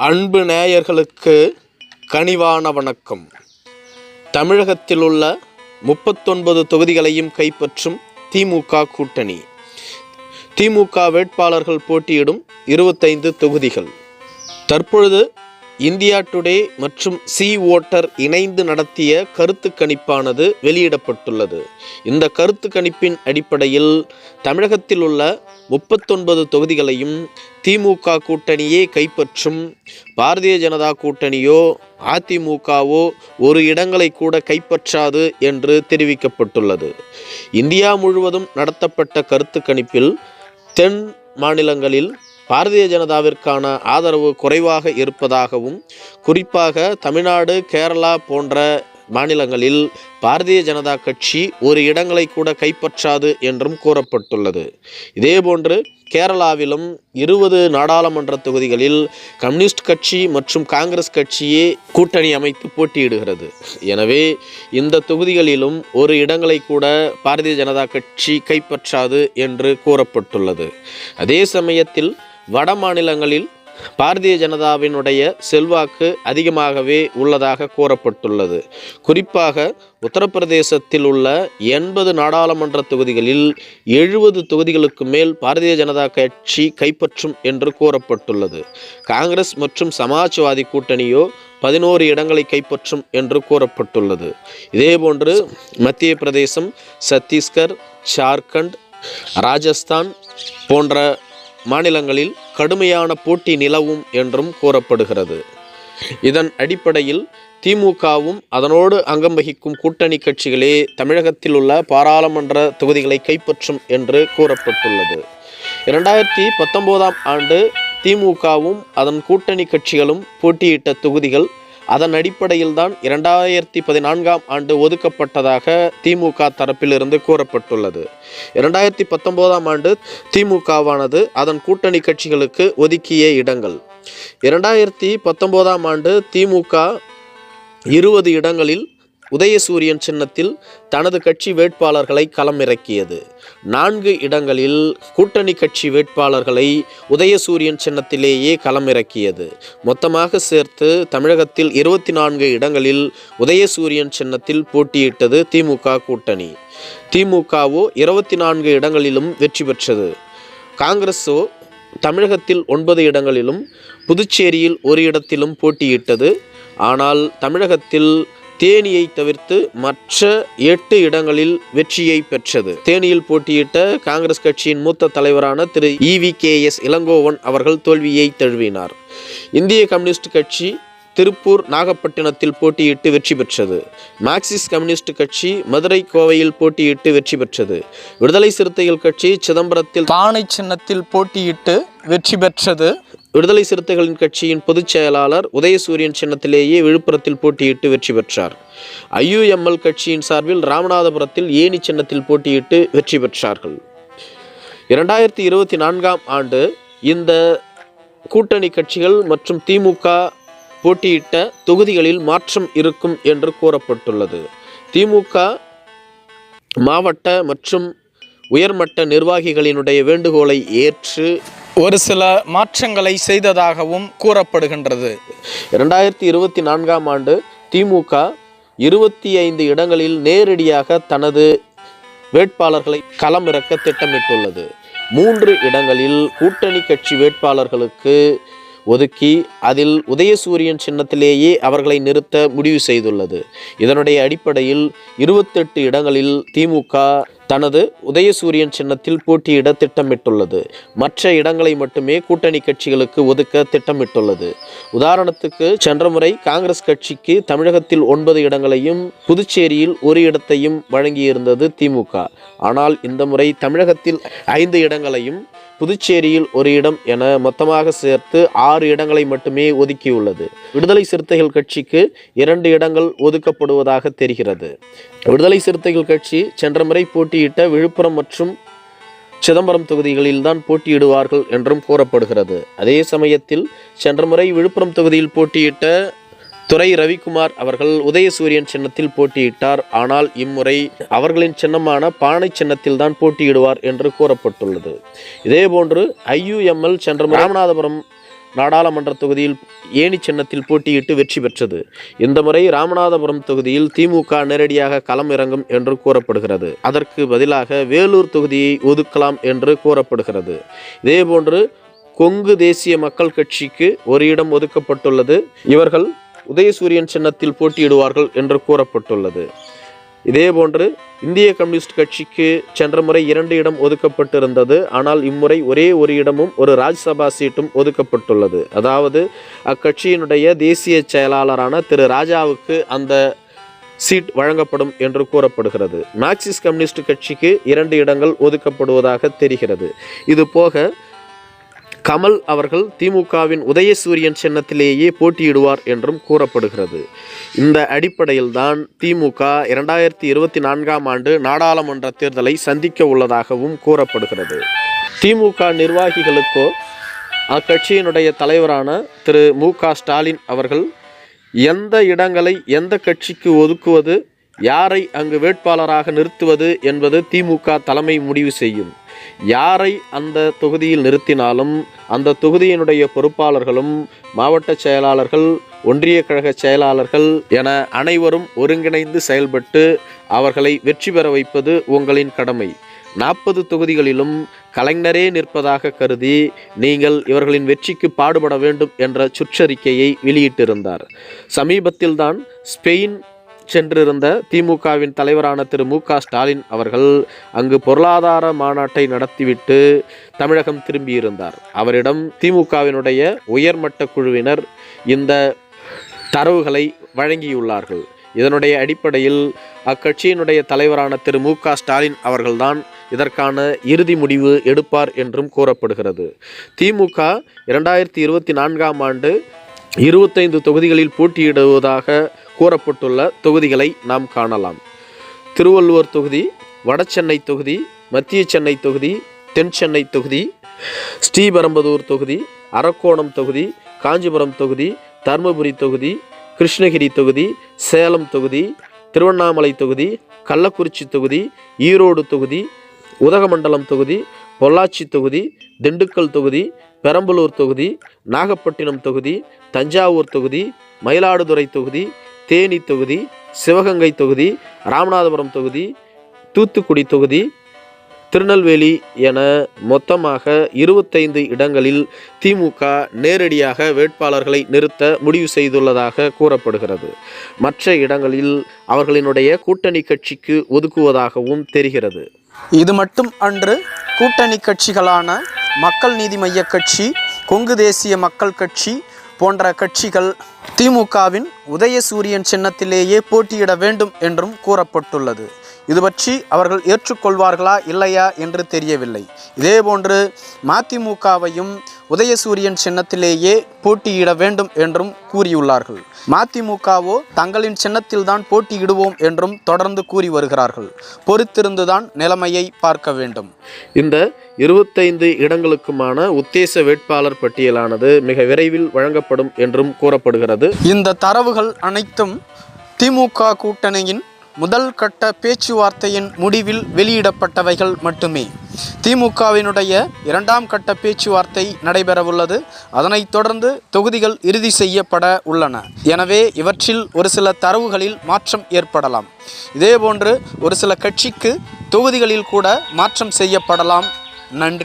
அன்பு நேயர்களுக்கு கனிவான வணக்கம். தமிழகத்தில் உள்ள 39 தொகுதிகளையும் கைப்பற்றும் திமுக கூட்டணி. திமுக வேட்பாளர்கள் போட்டியிடும் 25 தொகுதிகள். தற்பொழுது இந்தியா டுடே மற்றும் சி ஓட்டர் இணைந்து நடத்திய கருத்து கணிப்பானது வெளியிடப்பட்டுள்ளது. இந்த கருத்து கணிப்பின் அடிப்படையில் தமிழகத்தில் உள்ள 39 தொகுதிகளையும் திமுக கூட்டணியே கைப்பற்றும். பாரதிய ஜனதா கூட்டணியோ அதிமுகவோ ஒரு இடங்களை கூட கைப்பற்றாது என்று தெரிவிக்கப்பட்டுள்ளது. இந்தியா முழுவதும் நடத்தப்பட்ட கருத்து கணிப்பில் தென் மாநிலங்களில் பாரதிய ஜனதாவிற்கான ஆதரவு குறைவாக இருப்பதாகவும், குறிப்பாக தமிழ்நாடு, கேரளா போன்ற மாநிலங்களில் பாரதிய ஜனதா கட்சி ஒரு இடங்களை கூட கைப்பற்றாது என்றும் கூறப்பட்டுள்ளது. இதேபோன்று கேரளாவிலும் 20 நாடாளுமன்ற தொகுதிகளில் கம்யூனிஸ்ட் கட்சி மற்றும் காங்கிரஸ் கட்சியே கூட்டணி அமைத்து போட்டியிடுகிறது. எனவே இந்த தொகுதிகளிலும் ஒரு இடங்களை கூட பாரதிய ஜனதா கட்சி கைப்பற்றாது என்று கூறப்பட்டுள்ளது. அதே சமயத்தில் வட மாநிலங்களில் பாரதிய ஜனதாவினுடைய செல்வாக்கு அதிகமாகவே உள்ளதாக கூறப்பட்டுள்ளது. குறிப்பாக உத்தரப்பிரதேசத்தில் உள்ள 80 நாடாளுமன்ற தொகுதிகளில் 70 தொகுதிகளுக்கு மேல் பாரதிய ஜனதா கட்சி கைப்பற்றும் என்று கூறப்பட்டுள்ளது. காங்கிரஸ் மற்றும் சமாஜ்வாதி கூட்டணியோ 11 இடங்களை கைப்பற்றும் என்று கூறப்பட்டுள்ளது. இதேபோன்று மத்திய பிரதேசம், சத்தீஸ்கர், ஜார்க்கண்ட், ராஜஸ்தான் போன்ற மாநிலங்களில் கடுமையான போட்டி நிலவும் என்றும் கூறப்படுகிறது. இதன் அடிப்படையில் திமுகவும் அதனோடு அங்கம் வகிக்கும் கூட்டணி கட்சிகளே தமிழகத்தில் உள்ள பாராளுமன்ற தொகுதிகளை கைப்பற்றும் என்று கூறப்பட்டுள்ளது. 2019ஆம் ஆண்டு திமுகவும் அதன் கூட்டணி கட்சிகளும் போட்டியிட்ட தொகுதிகள் அதன் அடிப்படையில் தான் 2014ஆம் ஆண்டு ஒதுக்கப்பட்டதாக திமுக தரப்பிலிருந்து கூறப்பட்டுள்ளது. 2019ஆம் ஆண்டு திமுகவானது அதன் கூட்டணி கட்சிகளுக்கு ஒதுக்கிய இடங்கள். 2019ஆம் ஆண்டு திமுக 20 இடங்களில் உதயசூரியன் சின்னத்தில் தனது கட்சி வேட்பாளர்களை களமிறக்கியது. 4 இடங்களில் கூட்டணி கட்சி வேட்பாளர்களை உதயசூரியன் சின்னத்திலேயே களமிறக்கியது. மொத்தமாக சேர்த்து தமிழகத்தில் 24 இடங்களில் உதயசூரியன் சின்னத்தில் போட்டியிட்டது திமுக கூட்டணி. திமுகவோ 24 இடங்களிலும் வெற்றி பெற்றது. காங்கிரஸோ தமிழகத்தில் 9 இடங்களிலும் புதுச்சேரியில் ஒரு இடத்திலும் போட்டியிட்டது. ஆனால் தமிழகத்தில் தேனியை தவிர்த்து மற்ற 8 இடங்களில் வெற்றியை பெற்றது. தேனியில் போட்டியிட்ட காங்கிரஸ் கட்சியின் மூத்த தலைவரான திரு EVKS இளங்கோவன் அவர்கள் தோல்வியை தழுவினார். இந்திய கம்யூனிஸ்ட் கட்சி திருப்பூர், நாகப்பட்டினத்தில் போட்டியிட்டு வெற்றி பெற்றது. மார்க்சிஸ்ட் கம்யூனிஸ்ட் கட்சி மதுரை, கோவையில் போட்டியிட்டு வெற்றி பெற்றது. விடுதலை சிறுத்தைகள் கட்சி சிதம்பரத்தில் பானை சின்னத்தில் போட்டியிட்டு வெற்றி பெற்றது. விடுதலை சிறுத்தைகளின் கட்சியின் பொதுச் செயலாளர் உதயசூரியன் சின்னத்திலேயே விழுப்புரத்தில் போட்டியிட்டு வெற்றி பெற்றார். IUML கட்சியின் சார்பில் ராமநாதபுரத்தில் ஏணி சின்னத்தில் போட்டியிட்டு வெற்றி பெற்றார்கள். 2024ஆம் ஆண்டு இந்த கூட்டணி கட்சிகள் மற்றும் திமுக போட்டியிட்ட தொகுதிகளில் மாற்றம் இருக்கும் என்று கூறப்பட்டுள்ளது. திமுக மாவட்ட மற்றும் உயர்மட்ட நிர்வாகிகளினுடைய வேண்டுகோளை ஏற்று ஒரு சில மாற்றங்களை செய்ததாகவும் கூறப்படுகின்றது. 2024ஆம் ஆண்டு திமுக 25 இடங்களில் நேரடியாக தனது வேட்பாளர்களை களமிறக்க திட்டமிட்டுள்ளது. 3 இடங்களில் கூட்டணி கட்சி வேட்பாளர்களுக்கு ஒதுக்கி அதில் உதயசூரியன் சின்னத்திலேயே அவர்களை நிறுத்த முடிவு செய்துள்ளது. இதனுடைய அடிப்படையில் 28 இடங்களில் திமுக தனது உதயசூரியன் சின்னத்தில் போட்டியிட திட்டமிட்டுள்ளது. மற்ற இடங்களை மட்டுமே கூட்டணி கட்சிகளுக்கு ஒதுக்க திட்டமிட்டுள்ளது. உதாரணத்துக்கு, சென்ற முறை காங்கிரஸ் கட்சிக்கு தமிழகத்தில் 9 இடங்களையும் புதுச்சேரியில் ஒரு இடத்தையும் வழங்கியிருந்தது திமுக. ஆனால் இந்த முறை தமிழகத்தில் 5 இடங்களையும் புதுச்சேரியில் ஒரு இடம் என மொத்தமாக சேர்த்து 6 இடங்களை மட்டுமே ஒதுக்கியுள்ளது. விடுதலை சிறுத்தைகள் கட்சிக்கு 2 இடங்கள் ஒதுக்கப்படுவதாக தெரிகிறது. விடுதலை சிறுத்தைகள் கட்சி சென்ற முறை போட்டியிட்ட விழுப்புரம் மற்றும் சிதம்பரம் தொகுதிகளில் தான் போட்டியிடுவார்கள் என்றும் கூறப்படுகிறது. அதே சமயத்தில் சென்ற முறை விழுப்புரம் தொகுதியில் போட்டியிட்ட துரை ரவிக்குமார் அவர்கள் உதயசூரியன் சின்னத்தில் போட்டியிட்டார். ஆனால் இம்முறை அவர்களின் சின்னமான பானை சின்னத்தில் தான் போட்டியிடுவார் என்று கூறப்பட்டுள்ளது. இதேபோன்று IUML சென்ற ராமநாதபுரம் நாடாளுமன்ற தொகுதியில் ஏணி சின்னத்தில் போட்டியிட்டு வெற்றி பெற்றது. இந்த முறை ராமநாதபுரம் தொகுதியில் திமுக நேரடியாக களம் இறங்கும் என்று கூறப்படுகிறது. அதற்கு பதிலாக வேலூர் தொகுதியை ஒதுக்கலாம் என்று கூறப்படுகிறது. இதேபோன்று கொங்கு தேசிய மக்கள் கட்சிக்கு ஒரு இடம் ஒதுக்கப்பட்டுள்ளது. இவர்கள் உதயசூரியன் சின்னத்தில் போட்டியிடுவார்கள் என்று கூறப்பட்டுள்ளது. இதேபோன்று இந்திய கம்யூனிஸ்ட் கட்சிக்கு சென்ற முறை 2 இடம் ஒதுக்கப்பட்டிருந்தது. ஆனால் இம்முறை ஒரே ஒரு இடமும் ஒரு ராஜ்யசபா சீட்டும் ஒதுக்கப்பட்டுள்ளது. அதாவது அக்கட்சியினுடைய தேசிய செயலாளரான திரு ராஜாவுக்கு அந்த சீட் வழங்கப்படும் என்று கூறப்படுகிறது. மார்க்சிஸ்ட் கம்யூனிஸ்ட் கட்சிக்கு 2 இடங்கள் ஒதுக்கப்படுவதாக தெரிகிறது. இது போக கமல் அவர்கள் திமுகவின் உதயசூரியன் சின்னத்திலேயே போட்டியிடுவார் என்றும் கூறப்படுகிறது. இந்த அடிப்படையில் தான் திமுக 2024ஆம் ஆண்டு நாடாளுமன்ற தேர்தலை சந்திக்க உள்ளதாகவும் கூறப்படுகிறது. திமுக நிர்வாகிகளுக்கோ அக்கட்சியினுடைய தலைவரான திரு மு.க. ஸ்டாலின் அவர்கள் எந்த இடங்களை எந்த கட்சிக்கு ஒதுக்குவது, யாரை அங்கு வேட்பாளராக நிறுத்துவது என்பது திமுக தலைமை முடிவு செய்யும். யாரை அந்த தொகுதியில் நிறுத்தினாலும் அந்த தொகுதியினுடைய பொறுப்பாளர்களும் மாவட்ட செயலாளர்கள், ஒன்றிய கழக செயலாளர்கள் என அனைவரும் ஒருங்கிணைந்து செயல்பட்டு அவர்களை வெற்றி பெற வைப்பது உங்களின் கடமை. 40 தொகுதிகளிலும் கலைஞரே நிற்பதாக கருதி நீங்கள் இவர்களின் வெற்றிக்கு பாடுபட வேண்டும் என்ற சுற்றறிக்கையை வெளியிட்டிருந்தார். சமீபத்தில்தான் ஸ்பெயின் சென்றிருந்த திமுகவின் தலைவரான திரு மு.க. ஸ்டாலின் அவர்கள் அங்கு பொருளாதார மாநாட்டை நடத்திவிட்டு தமிழகம் திரும்பியிருந்தார். அவரிடம் திமுகவினுடைய உயர்மட்ட குழுவினர் இந்த தரவுகளை வழங்கியுள்ளார்கள். இதனுடைய அடிப்படையில் அக்கட்சியினுடைய தலைவரான திரு மு.க. ஸ்டாலின் அவர்கள்தான் இதற்கான இறுதி முடிவு எடுப்பார் என்றும் கூறப்படுகிறது. திமுக 2024ஆம் ஆண்டு 25 தொகுதிகளில் போட்டியிடுவதாக கூறப்பட்டுள்ள தொகுதிகளை நாம் காணலாம். திருவள்ளுவர் தொகுதி, வடசென்னை தொகுதி, மத்திய சென்னை தொகுதி, தென் சென்னை தொகுதி, ஸ்ரீபெரும்புதூர் தொகுதி, அரக்கோணம் தொகுதி, காஞ்சிபுரம் தொகுதி, தர்மபுரி தொகுதி, கிருஷ்ணகிரி தொகுதி, சேலம் தொகுதி, திருவண்ணாமலை தொகுதி, கள்ளக்குறிச்சி தொகுதி, ஈரோடு தொகுதி, உதகமண்டலம் தொகுதி, பொள்ளாச்சி தொகுதி, திண்டுக்கல் தொகுதி, பெரம்பலூர் தொகுதி, நாகப்பட்டினம் தொகுதி, தஞ்சாவூர் தொகுதி, மயிலாடுதுறை தொகுதி, தேனி தொகுதி, சிவகங்கை தொகுதி, ராமநாதபுரம் தொகுதி, தூத்துக்குடி தொகுதி, திருநெல்வேலி என மொத்தமாக 25 இடங்களில் திமுக நேரடியாக வேட்பாளர்களை நிறுத்த முடிவு செய்துள்ளதாக கூறப்படுகிறது. மற்ற இடங்களில் அவர்களினுடைய கூட்டணி கட்சிக்கு ஒதுக்குவதாகவும் தெரிகிறது. இது மட்டும் அன்று கூட்டணி கட்சிகளான மக்கள் நீதி மய்ய கட்சி, கொங்கு தேசிய மக்கள் கட்சி போன்ற கட்சிகள் திமுகவின் உதயசூரியன் சின்னத்திலேயே போட்டியிட வேண்டும் என்றும் கூறப்பட்டுள்ளது. இது பற்றி அவர்கள் ஏற்றுக்கொள்வார்களா இல்லையா என்று தெரியவில்லை. இதேபோன்று மதிமுகவையும் உதயசூரியன் சின்னத்திலேயே போட்டியிட வேண்டும் என்றும் கூறியுள்ளார்கள். மதிமுகவோ தங்களின் சின்னத்தில்தான் போட்டியிடுவோம் என்றும் தொடர்ந்து கூறி வருகிறார்கள். பொறுத்திருந்துதான் நிலைமையை பார்க்க வேண்டும். இந்த 25 இடங்களுக்குமான உத்தேச வேட்பாளர் பட்டியலானது மிக விரைவில் வழங்கப்படும் என்றும் கூறப்படுகிறது. இந்த தரவுகள் அனைத்தும் திமுக கூட்டணியின் முதல் கட்ட பேச்சுவார்த்தையின் முடிவில் வெளியிடப்பட்டவைகள் மட்டுமே. திமுகவினுடைய 2ஆம் கட்ட பேச்சுவார்த்தை நடைபெறவுள்ளது. அதனைத் தொடர்ந்து தொகுதிகள் இறுதி செய்யப்பட உள்ளன. எனவே இவற்றில் ஒரு சில தரவுகளில் மாற்றம் ஏற்படலாம். இதேபோன்று ஒரு சில கட்சிக்கு தொகுதிகளில் கூட மாற்றம் செய்யப்படலாம். நன்றி.